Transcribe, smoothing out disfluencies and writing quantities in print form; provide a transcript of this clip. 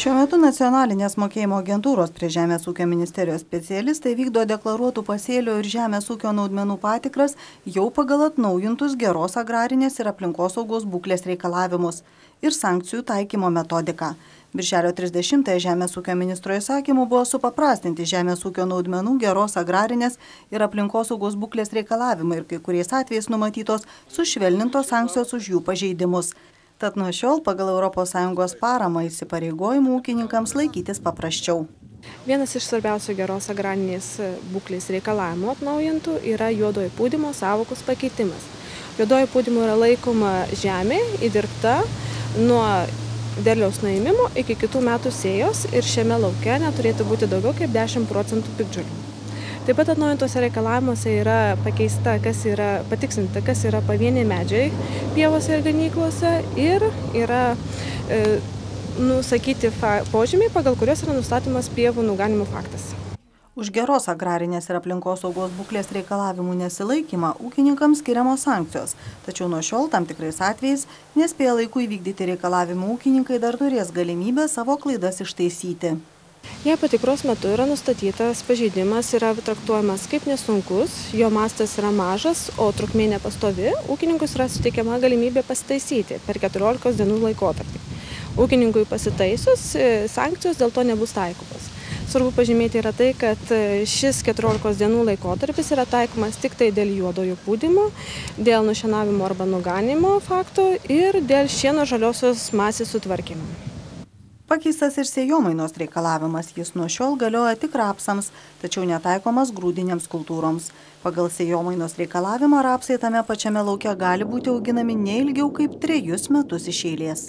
Šiuo metu nacionalinės mokėjimo agentūros prie Žemės ūkio ministerijos specialistai vykdo deklaruotų pasėlių ir žemės ūkio naudmenų patikras jau pagal atnaujintus geros agrarinės ir aplinkosaugos būklės reikalavimus ir sankcijų taikymo metodiką. Birželio 30-ąją Žemės ūkio ministro įsakymu buvo supaprastinti žemės ūkio naudmenų geros agrarinės ir aplinkosaugos būklės reikalavimai ir kai kuriais atvejais numatytos sušvelnintos sankcijos už jų pažeidimus. Tad nuo šiol pagal ES paramą įsipareigojimų ūkininkams laikytis paprasčiau. Vienas iš svarbiausių geros agrarinės būklės reikalavimų atnaujintų yra juodojo pūdymo sąvokos pakeitimas. Juodojo pūdymo yra laikoma žemė įdirbta nuo derliaus nuėmimo iki kitų metų sėjos ir šiame lauke neturėtų būti daugiau kaip 10% piktžolių. Taip pat atnaujintose reikalavimuose yra patikslinta, kas yra pavieniai medžiai pievose ir ganyklose ir yra nusakyti požymiai, pagal kuriuos yra nustatomas pievų nuganimo faktas. Už geros agrarinės ir aplinkosaugos būklės reikalavimų nesilaikymą ūkininkams skiriamos sankcijos, tačiau nuo šiol tam tikrais atvejais nespėję laiku įvykdyti reikalavimų ūkininkai dar turės galimybę savo klaidas ištaisyti. Jei patikros metu yra nustatytas pažeidimas, yra traktuojamas kaip nesunkus, jo mastas yra mažas, o trukmė nepastovi, ūkininkus yra suteikiama galimybė pasitaisyti per 14 dienų laikotarpį. Ūkininkui pasitaisus, sankcijos dėl to nebus taikomos. Svarbu pažymėti yra tai, kad šis 14 dienų laikotarpis yra taikomas tik tai dėl juodojo pūdymo, dėl nušienavimo arba nuganimo fakto ir dėl šieno žaliosios masės sutvarkymo. Pakeistas ir sėjomainos reikalavimas, jis nuo šiol galioja tik rapsams, tačiau netaikomas grūdinėms kultūroms. Pagal sėjomainos reikalavimą rapsai tame pačiame lauke gali būti auginami ne ilgiau kaip 3 metus iš eilės.